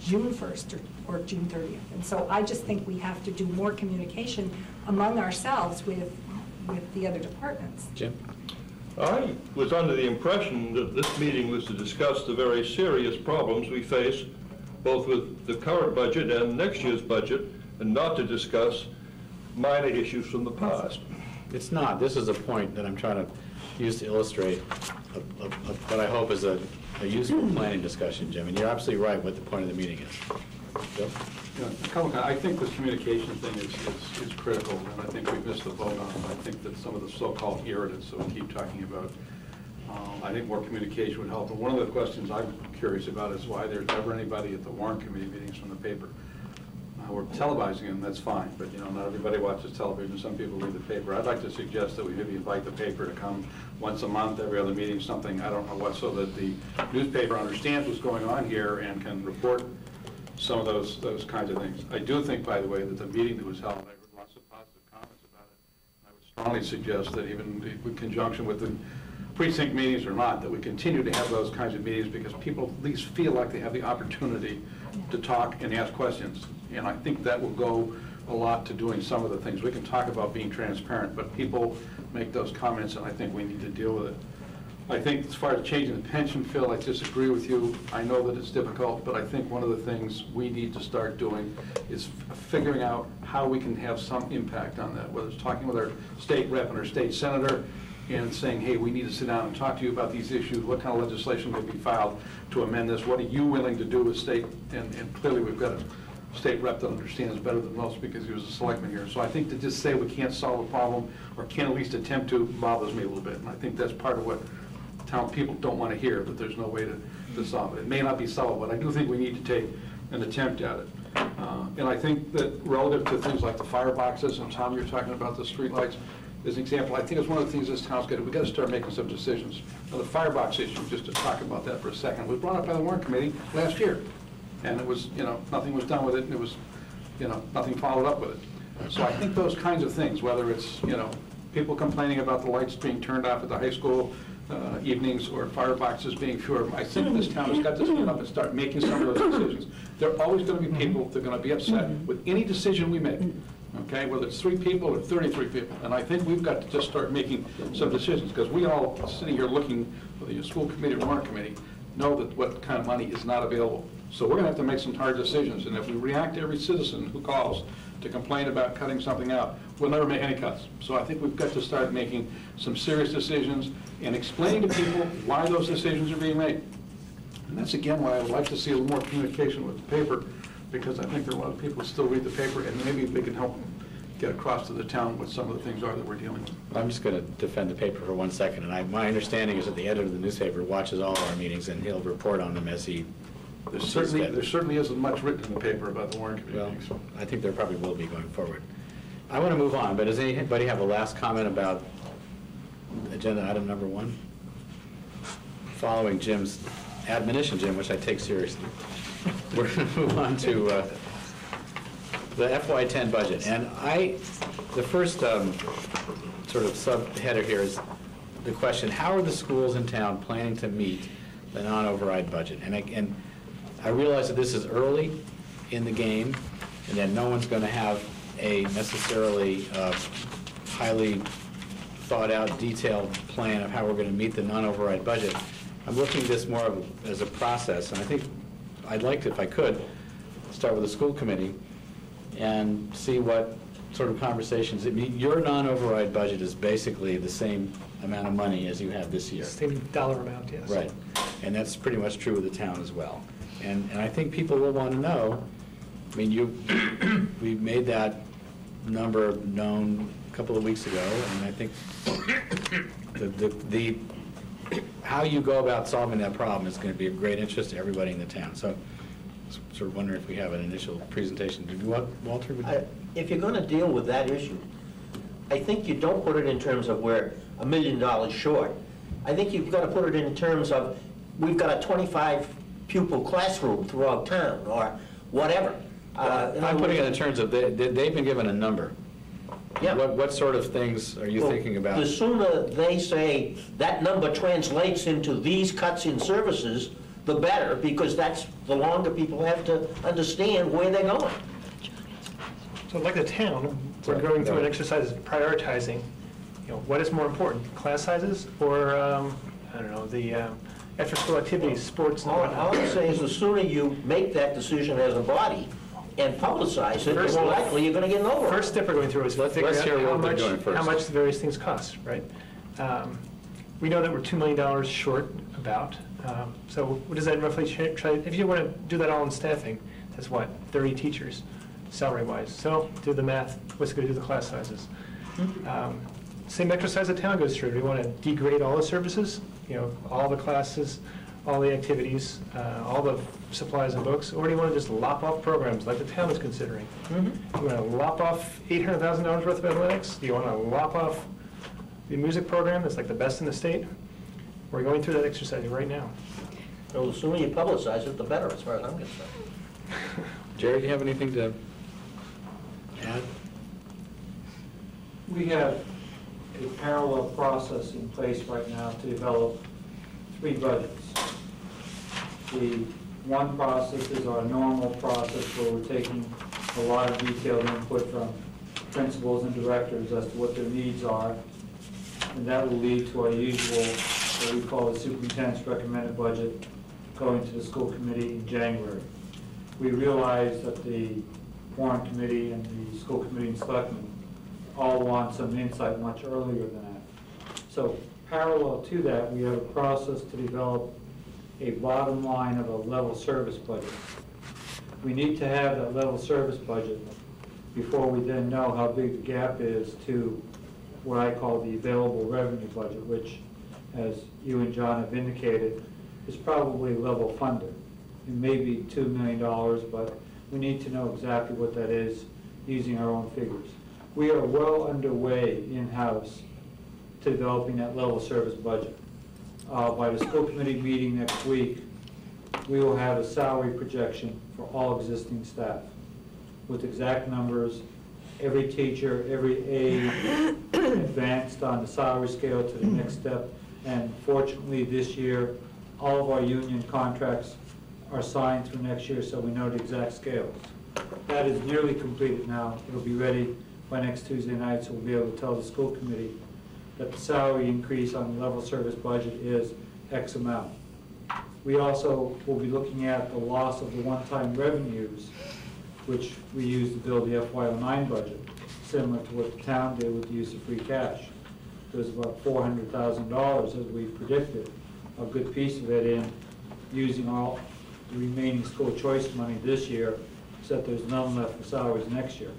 Speaker 12: June 1st or June 30th? And so I just think we have to do more communication among ourselves with the other departments.
Speaker 1: Jim?
Speaker 13: I was under the impression that this meeting was to discuss the very serious problems we face, both with the current budget and next year's budget, and not to discuss minor issues from the past.
Speaker 1: It's not. This is a point that I'm trying to use to illustrate what I hope is a useful planning discussion, Jim. And you're absolutely right what the point of the meeting is. Bill?
Speaker 14: Yeah, I think this communication thing is critical, and I think we've missed the boat on it. I think that some of the so-called irritants that we keep talking about, I think more communication would help. And one of the questions I'm curious about is why there's never anybody at the Warrant Committee meetings from the paper. We're televising them, that's fine, but you know, not everybody watches television. Some people read the paper. I'd like to suggest that we maybe invite the paper to come once a month, every other meeting, something, I don't know what, so that the newspaper understands what's going on here and can report some of those kinds of things. I do think, by the way, that the meeting that was held, I heard lots of positive comments about it. I would strongly suggest that even in conjunction with the precinct meetings or not, that we continue to have those kinds of meetings, because people at least feel like they have the opportunity to talk and ask questions. And I think that will go a lot to doing some of the things. We can talk about being transparent, but people make those comments, and I think we need to deal with it. I think as far as changing the pension, Phil, I disagree with you. I know that it's difficult, but I think one of the things we need to start doing is figuring out how we can have some impact on that, whether it's talking with our state rep and our state senator and saying, hey, we need to sit down and talk to you about these issues. What kind of legislation could be filed to amend this? What are you willing to do with state? And clearly we've got a state rep that understands better than most because he was a selectman here. So I think to just say we can't solve a problem or can't at least attempt to bothers me a little bit. And I think that's part of what town people don't want to hear, that there's no way to solve it. It may not be solved, but I do think we need to take an attempt at it. And I think that relative to things like the fireboxes, and Tom, you're talking about the streetlights, as an example, I think it's one of the things this town's got to, we've got to start making some decisions. Now, the firebox issue, just to talk about that for a second, was brought up by the Warrant Committee last year. And it was, you know, nothing was done with it, and it was, you know, nothing followed up with it. So I think those kinds of things, whether it's, you know, people complaining about the lights being turned off at the high school evenings or fireboxes being fewer, I think this town has got to stand up and start making some of those decisions. There are always going to be people that are going to be upset with any decision we make. Okay, whether it's 3 people or 33 people. And I think we've got to just start making some decisions, because we all sitting here looking, whether you're school committee or warrant committee, know that what kind of money is not available. So we're going to have to make some hard decisions, and if we react to every citizen who calls to complain about cutting something out, we'll never make any cuts. So I think we've got to start making some serious decisions and explaining to people why those decisions are being made. And that's again why I would like to see a little more communication with the paper, because I think there are a lot of people who still read the paper, and maybe they can help get across to the town what some of the things are that we're dealing with.
Speaker 1: I'm just going to defend the paper for 1 second, and my understanding is that the editor of the newspaper watches all our meetings, and he'll report on them as he...
Speaker 14: There certainly isn't much written in the paper about the Warrant Committee
Speaker 1: Well,
Speaker 14: meetings.
Speaker 1: I think there probably will be going forward. I want to move on, but does anybody have a last comment about agenda item number 1? Following Jim's admonition, Jim, which I take seriously. We're going to move on to the FY10 budget. And the first sort of subheader here is the question, how are the schools in town planning to meet the non-override budget? And I realize that this is early in the game, and that no one's going to have a necessarily highly thought-out, detailed plan of how we're going to meet the non-override budget. I'm looking at this more as a process, and I think I'd like to, if I could, start with the school committee and see what sort of conversations. I mean, your non-override budget is basically the same amount of money as you have this year.
Speaker 2: Same dollar amount, yes.
Speaker 1: Right, and that's pretty much true of the town as well. And I think people will want to know, I mean, we made that number known a couple of weeks ago, and I think the how you go about solving that problem is going to be of great interest to everybody in the town. So sort of wondering if we have an initial presentation. Did you want, Walter?
Speaker 6: If you're going to deal with that issue, I think you don't put it in terms of we're $1 million short. I think you've got to put it in terms of we've got a 25 pupil classroom throughout town, or whatever.
Speaker 1: I'm putting it in terms of they've been given a number.
Speaker 6: Yeah.
Speaker 1: What sort of things are you thinking about?
Speaker 6: The sooner they say that number translates into these cuts in services, the better, because that's the longer people have to understand where they're going.
Speaker 2: So like the town, we're going through an exercise of prioritizing, what is more important, class sizes or, I don't know, the after-school activities, sports and
Speaker 6: All
Speaker 2: whatnot?
Speaker 6: I'm saying is the sooner you make that decision as a body and publicize it, the more likely you're going to get an override.
Speaker 2: First step we're going through is figuring
Speaker 1: Let's hear
Speaker 2: out
Speaker 1: what they're doing first.
Speaker 2: how much the various things cost, right? We know that we're $2 million short about. So what does that roughly try, if you want to do that all in staffing, that's what, 30 teachers, salary-wise. So do the math, what's going to do the class sizes? Same exercise the town goes through. Do we want to degrade all the services, all the classes, all the activities, all the supplies and books, or do you want to just lop off programs like the town is considering? Do you want to lop off $800,000 worth of athletics? Do you want to lop off the music program that's like the best in the state? We're going through that exercise right now.
Speaker 6: So the sooner you publicize it, the better, as far as I'm concerned.
Speaker 1: Jerry, do you have anything to add?
Speaker 15: We have a parallel process in place right now to develop 3 budgets. The one process is our normal process where we're taking a lot of detailed input from principals and directors as to what their needs are, and that will lead to our usual, what we call the superintendent's recommended budget, going to the school committee in January. We realize that the Warrant Committee and the school committee and selectmen all want some insight much earlier than that. So parallel to that, we have a process to develop a bottom line of a level service budget. We need to have that level service budget before we then know how big the gap is to what I call the available revenue budget, which, as you and John have indicated, is probably level funded. It may be $2 million, but we need to know exactly what that is using our own figures. We are well underway in-house to developing that level service budget. By the school committee meeting next week, we will have a salary projection for all existing staff with exact numbers, every teacher, every aide advanced on the salary scale to the next step. And fortunately, this year, all of our union contracts are signed through next year, so we know the exact scales. That is nearly completed now. It'll be ready by next Tuesday night, so we'll be able to tell the school committee that the salary increase on the level service budget is X amount. We also will be looking at the loss of the one-time revenues, which we use to build the FY09 budget, similar to what the town did with the use of free cash. There was about $400,000, as we predicted, a good piece of it in using all the remaining school choice money this year, so that there's none left for salaries next year.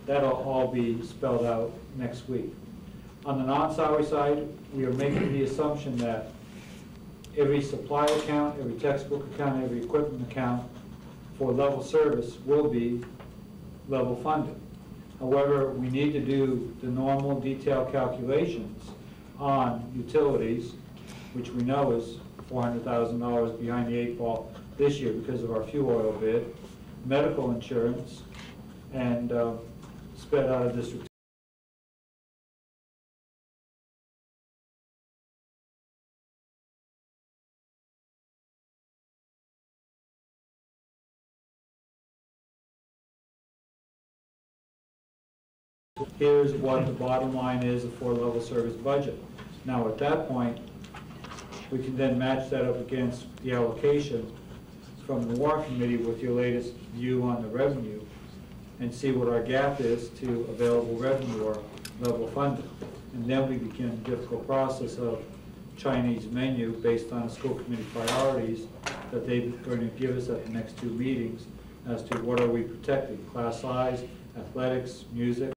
Speaker 15: That'll all be spelled out next week. On the non-salary side, we are making the assumption that every supply account, every textbook account, every equipment account for level service will be level funded. However, we need to do the normal detailed calculations on utilities, which we know is $400,000 behind the 8 ball this year because of our fuel oil bid, medical insurance, and spread out of district. Here's what the bottom line is for a level service budget. Now, at that point, we can then match that up against the allocation from the Warrant Committee with your latest view on the revenue and see what our gap is to available revenue or level funded. And then we begin the difficult process of Chinese menu based on school committee priorities that they're going to give us at the next 2 meetings as to what are we protecting, class size, athletics, music.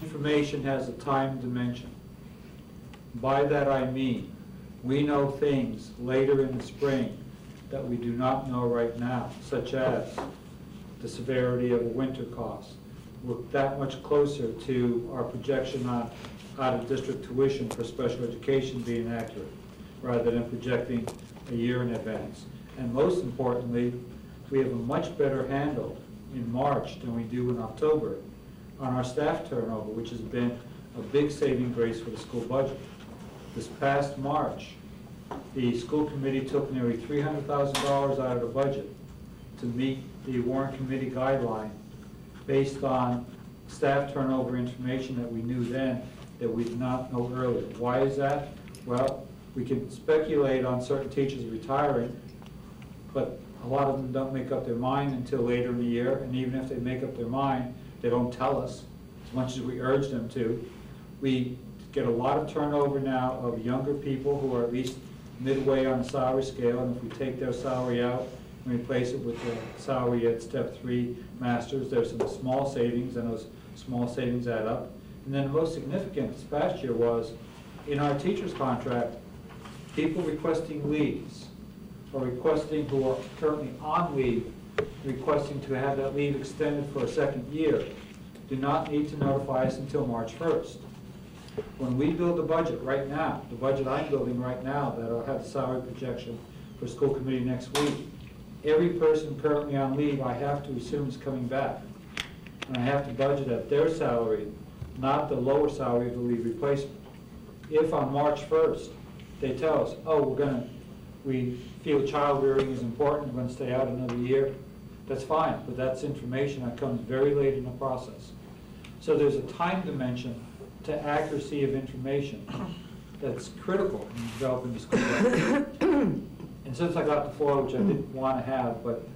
Speaker 15: Information has a time dimension. By that I mean, we know things later in the spring that we do not know right now, such as the severity of a winter cost. We're that much closer to our projection on out-of-district tuition for special education being accurate, rather than projecting a year in advance. And most importantly, we have a much better handle in March than we do in October on our staff turnover, which has been a big saving grace for the school budget. This past March, the school committee took nearly $300,000 out of the budget to meet the Warrant Committee guideline based on staff turnover information that we knew then that we did not know earlier. Why is that? Well, we can speculate on certain teachers retiring, but a lot of them don't make up their mind until later in the year, and even if they make up their mind, they don't tell us as much as we urge them to. We get a lot of turnover now of younger people who are at least midway on the salary scale, and if we take their salary out and replace it with the salary at step 3 masters, there's some small savings, and those small savings add up. And then the most significant this past year was in our teacher's contract, people requesting leaves or requesting who are currently on leave, requesting to have that leave extended for a second year, do not need to notify us until March 1st. When we build the budget right now, the budget I'm building right now that'll have the salary projection for school committee next week, every person currently on leave I have to assume is coming back. And I have to budget at their salary, not the lower salary of the leave replacement. If on March 1st they tell us, oh, we feel child rearing is important, we're going to stay out another year, that's fine, but that's information that comes very late in the process. So there's a time dimension to accuracy of information that's critical in developing the school budget. And since I got the floor, which I didn't want to have, but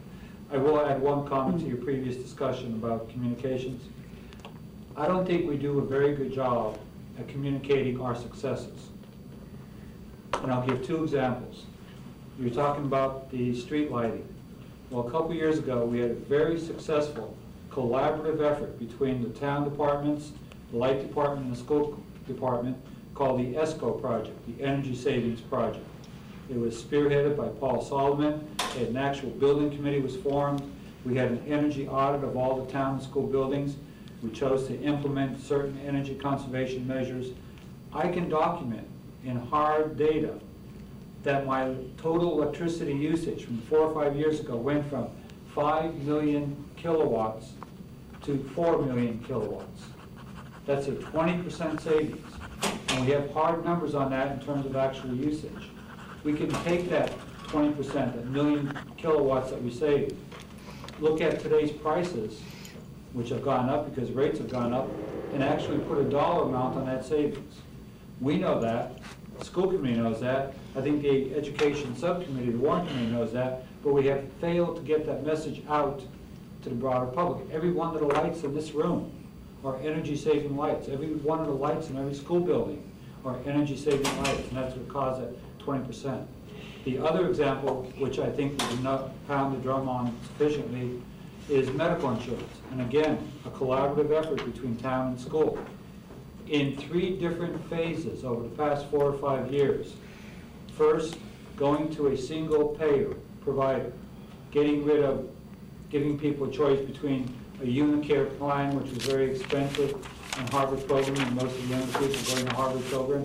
Speaker 15: I will add one comment to your previous discussion about communications. I don't think we do a very good job at communicating our successes. And I'll give 2 examples. You were talking about the street lighting. Well, a couple years ago, we had a very successful collaborative effort between the town departments, the light department, and the school department called the ESCO project, the Energy Savings Project. It was spearheaded by Paul Solomon. An actual building committee was formed. We had an energy audit of all the town and school buildings. We chose to implement certain energy conservation measures. I can document in hard data that my total electricity usage from 4 or 5 years ago went from 5 million kilowatts to 4 million kilowatts. That's a 20% savings. And we have hard numbers on that in terms of actual usage. We can take that 20%, that million kilowatts that we save. Look at today's prices, which have gone up because rates have gone up, and actually put a dollar amount on that savings. We know that, the school committee knows that, I think the education subcommittee, the warrant committee knows that, but we have failed to get that message out to the broader public. Every one of the lights in this room are energy-saving lights. Every one of the lights in every school building are energy-saving lights, and that's what caused that 20%. The other example, which I think we did not pound the drum on sufficiently, is medical insurance. And again, a collaborative effort between town and school. In 3 different phases over the past 4 or 5 years. First, going to a single payer provider, getting rid of, giving people a choice between a Unicare plan, which was very expensive, and Harvard program, and most of the young people going to Harvard program,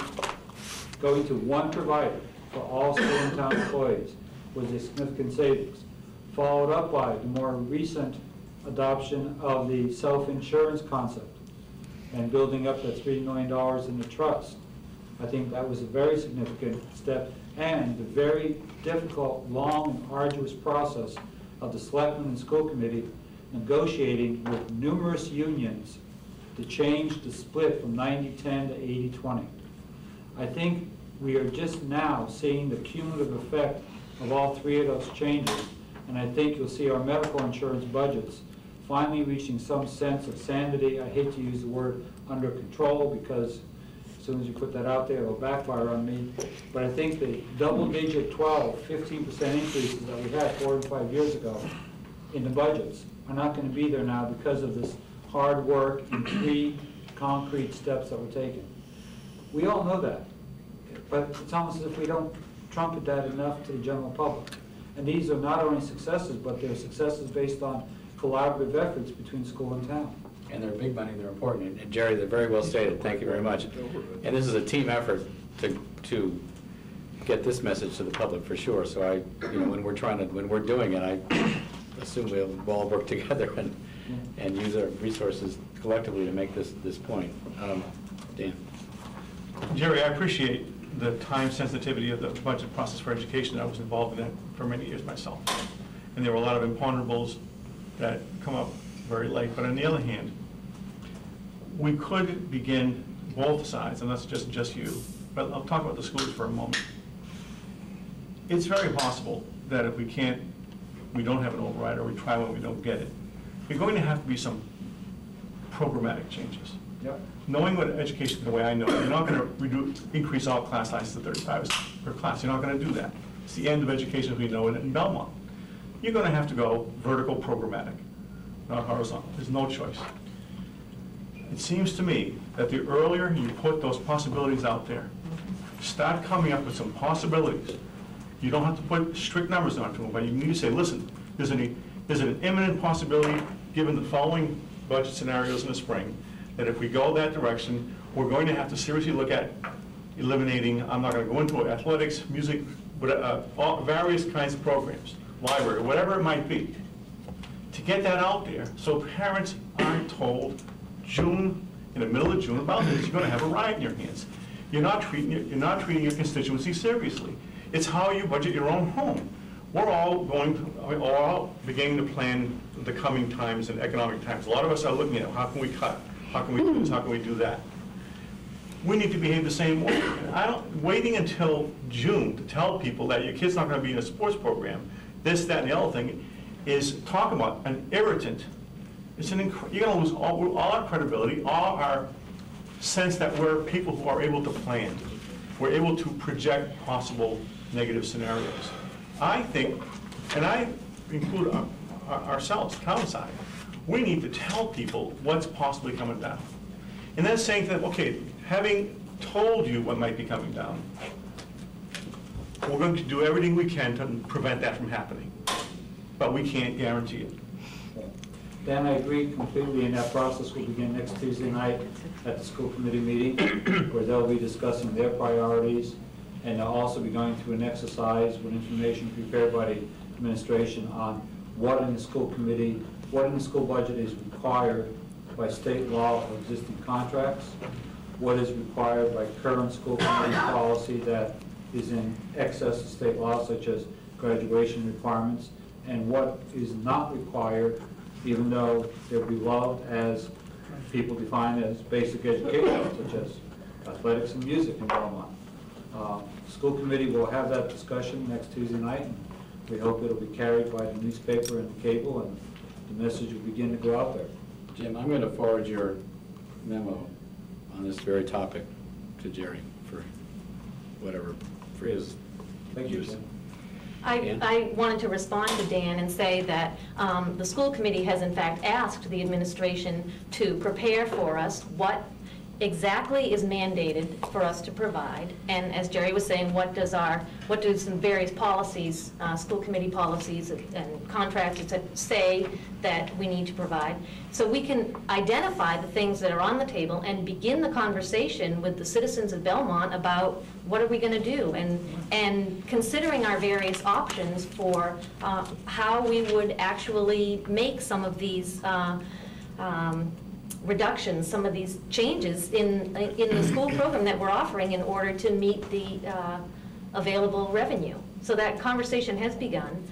Speaker 15: going to one provider for all school and town employees was a significant savings. Followed up by the more recent adoption of the self-insurance concept and building up that $3 million in the trust. I think that was a very significant step, and the very difficult, long, and arduous process of the Selectmen and School Committee negotiating with numerous unions to change the split from 90-10 to 80-20. I think we are just now seeing the cumulative effect of all 3 of those changes, and I think you'll see our medical insurance budgets finally reaching some sense of sanity. I hate to use the word under control, because as soon as you put that out there, it'll backfire on me. But I think the double-digit 12, 15% increases that we had 4 and 5 years ago in the budgets are not going to be there now because of this hard work and 3 concrete steps that were taken. We all know that, but it's almost as if we don't trumpet that enough to the general public. And these are not only successes, but they're successes based on collaborative efforts between school and town.
Speaker 1: And they're big money, they're important. And Jerry, they're very well stated, thank you very much. And this is a team effort to get this message to the public for sure. So when we're doing it, I assume we'll all work together and use our resources collectively to make this point. Dan.
Speaker 16: Jerry, I appreciate the time sensitivity of the budget process for education. I was involved in that for many years myself. And there were a lot of imponderables that come up very late. But on the other hand, we could begin both sides, and that's just you, but I'll talk about the schools for a moment. It's very possible that if we don't have an override, or we try when we don't get it, there's going to have to be some programmatic changes.
Speaker 15: Yep.
Speaker 16: Knowing what education, the way I know it, you're not going to increase all class sizes to 35 per class. You're not going to do that. It's the end of education as we know it in Belmont. You're going to have to go vertical programmatic, not horizontal. There's no choice. It seems to me that the earlier you put those possibilities out there, start coming up with some possibilities. You don't have to put strict numbers onto them, but you need to say, listen, there's an imminent possibility, given the following budget scenarios in the spring, that if we go that direction, we're going to have to seriously look at eliminating, I'm not going to go into it, athletics, music, various kinds of programs, library, whatever it might be, to get that out there so parents aren't told in the middle of June about this. You're going to have a riot in your hands. You're not treating your constituency seriously. It's how you budget your own home. We're all beginning to plan the coming times and economic times. A lot of us are looking at how can we cut? How can we do this? How can we do that? We need to behave the same way. Waiting until June to tell people that your kid's not going to be in a sports program, this, that, and the other thing, is talk about an irritant. You're going to lose all our credibility, all our sense that we're people who are able to plan. We're able to project possible negative scenarios. I think, and I include ourselves, town side, we need to tell people what's possibly coming down. And then saying that, okay, having told you what might be coming down, we're going to do everything we can to prevent that from happening. But we can't guarantee it.
Speaker 15: Dan, I agree completely, and that process will begin next Tuesday night at the school committee meeting, where they'll be discussing their priorities, and they'll also be going through an exercise with information prepared by the administration on what in the school budget is required by state law or existing contracts, what is required by current school committee policy that is in excess of state law, such as graduation requirements and what is not required, even though they're beloved as people define as basic education, such as athletics and music in Belmont. School committee will have that discussion next Tuesday night, and we hope it'll be carried by the newspaper and the cable, and the message will begin to go out there.
Speaker 1: Jim, I'm going to forward your memo on this very topic to Jerry for whatever, for his
Speaker 15: Thank you,
Speaker 1: use.
Speaker 15: Jim.
Speaker 10: I wanted to respond to Dan and say that the school committee has in fact asked the administration to prepare for us what exactly is mandated for us to provide, and as Jerry was saying, what do some various policies, school committee policies and contracts say that we need to provide, so we can identify the things that are on the table and begin the conversation with the citizens of Belmont about what are we going to do, and considering our various options for how we would actually make some of these reductions, some of these changes in the school program that we're offering in order to meet the available revenue. So that conversation has begun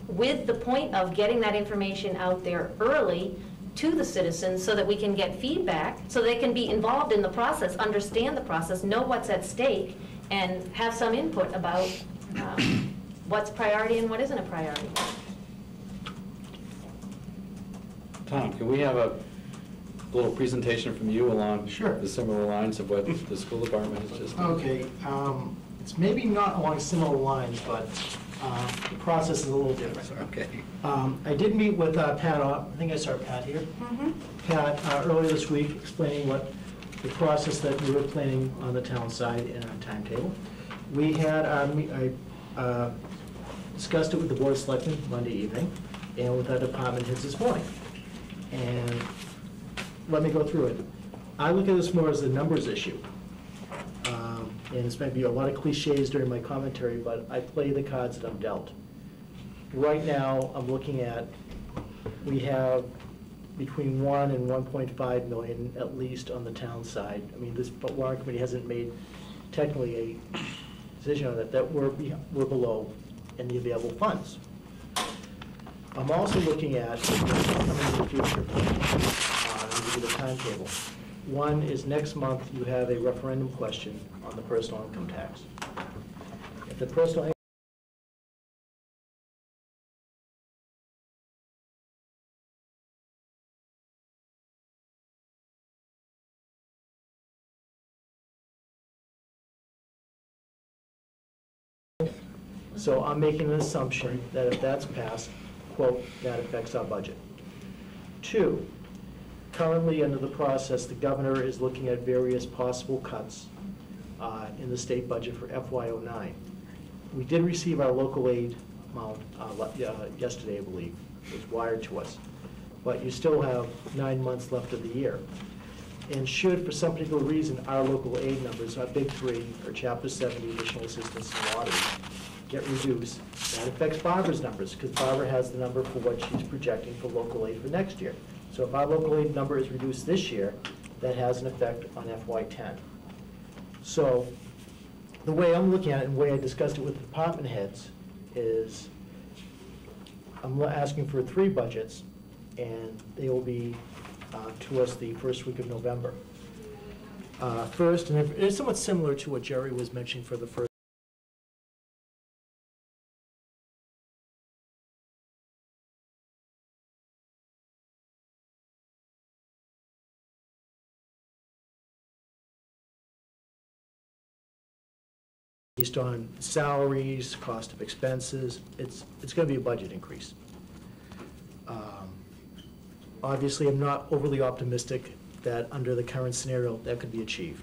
Speaker 10: with the point of getting that information out there early to the citizens so that we can get feedback, so they can be involved in the process, understand the process, know what's at stake, and have some input about what's priority and what isn't a priority.
Speaker 1: Tom, can we have a little presentation from you along the similar lines of what the school department has just done?
Speaker 2: Okay, it's maybe not along similar lines, but the process is a little different.
Speaker 1: Okay.
Speaker 2: I did meet with Pat, I think I saw Pat here. Pat, earlier this week, explaining what the process that we were planning on the town side in our timetable. We had, I discussed it with the Board of Selectmen Monday evening, and with our department heads this morning. And let me go through it. I look at this more as a numbers issue. And it's maybe a lot of cliches during my commentary, but I play the cards that I'm dealt. Right now, I'm looking at, we have between 1 and 1.5 million at least on the town side. I mean, this warrant committee hasn't made technically a decision on it, that we're below in the available funds. I'm also looking at coming in the future. The timetable. One is next month you have a referendum question on the personal income tax. If the personal income So I'm making an assumption that if that's passed, quote, that affects our budget. 2, currently under the process, the governor is looking at various possible cuts in the state budget for FY09. We did receive our local aid amount yesterday, I believe. It was wired to us. But you still have 9 months left of the year. And should, for some particular reason, our local aid numbers, our big 3, or Chapter 70, additional assistance and lottery, get reduced, that affects Barbara's numbers, because Barbara has the number for what she's projecting for local aid for next year. So if our local aid number is reduced this year, that has an effect on FY10. So the way I'm looking at it, and the way I discussed it with the department heads, is I'm asking for 3 budgets, and they will be to us the first week of November. First, and it's somewhat similar to what Jerry was mentioning for the first. Based on salaries, cost of expenses, it's going to be a budget increase. Obviously, I'm not overly optimistic that under the current scenario that could be achieved.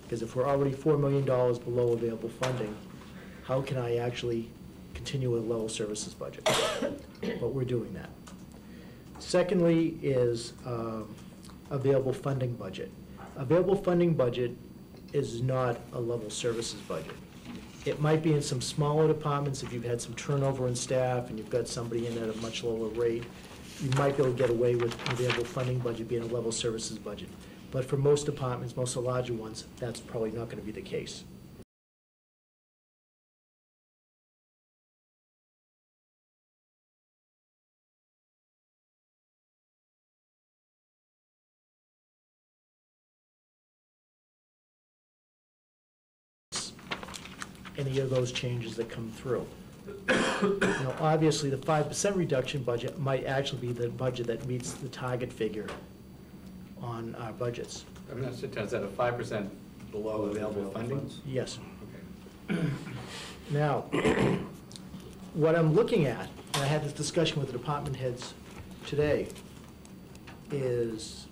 Speaker 2: Because if we're already $4 million below available funding, how can I actually continue with a level services budget? But we're doing that. Secondly is available funding budget. Available funding budget is not a level services budget. It might be in some smaller departments if you've had some turnover in staff and you've got somebody in at a much lower rate. You might be able to get away with available funding budget being a level services budget. But for most departments, most of the larger ones, that's probably not going to be the case. any of those changes that come through. Obviously, the 5% reduction budget might actually be the budget that meets the target figure on our budgets.
Speaker 1: I'm not sure, is that a 5% below available funding?
Speaker 2: Yes.
Speaker 1: Okay.
Speaker 2: Now, what I'm looking at, and I had this discussion with the department heads today, is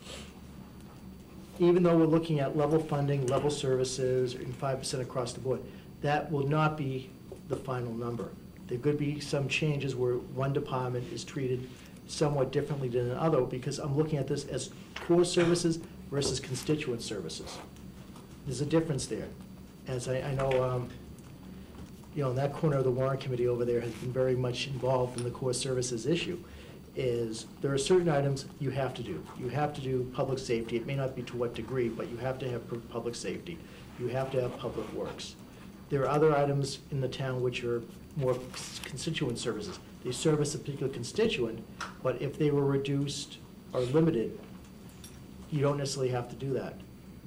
Speaker 2: even though we're looking at level funding, level services, and 5% across the board, that will not be the final number. There could be some changes where one department is treated somewhat differently than another, because I'm looking at this as core services versus constituent services. There's a difference there. As I know, in that corner of the Warrant Committee over there has been very much involved in the core services issue, is there are certain items you have to do. You have to do public safety. It may not be to what degree, but you have to have public safety. You have to have public works. There are other items in the town which are more constituent services. They service a particular constituent, but if they were reduced or limited, you don't necessarily have to do that.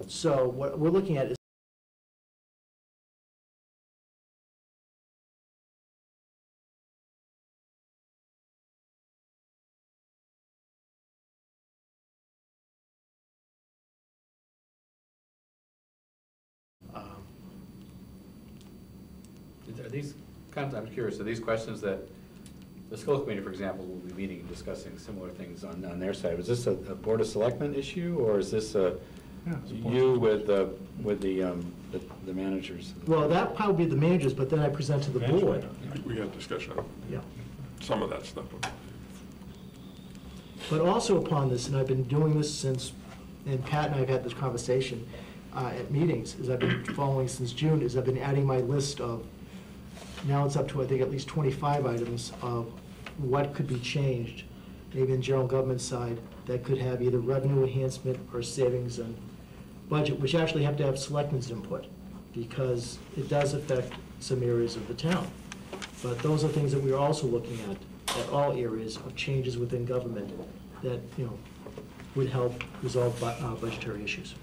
Speaker 2: So what we're looking at is
Speaker 1: Are these, I'm curious, are these questions that the school committee, for example, will be meeting and discussing similar things on their side? Was this a Board of Selectmen issue, or is this you with the managers?
Speaker 2: well, that probably be the managers, but then I present to the board.
Speaker 3: We had discussion on
Speaker 2: Yeah.
Speaker 3: some of that stuff.
Speaker 2: But also upon this, and I've been doing this since, and Pat and I have had this conversation at meetings, is I've been following since June, is I've been adding my list of, now it's up to, I think, at least 25 items of what could be changed, maybe in general government side, that could have either revenue enhancement or savings and budget, which actually have to have selectmen's input, because it does affect some areas of the town. But those are things that we are also looking at all areas of changes within government that, would help resolve budgetary issues.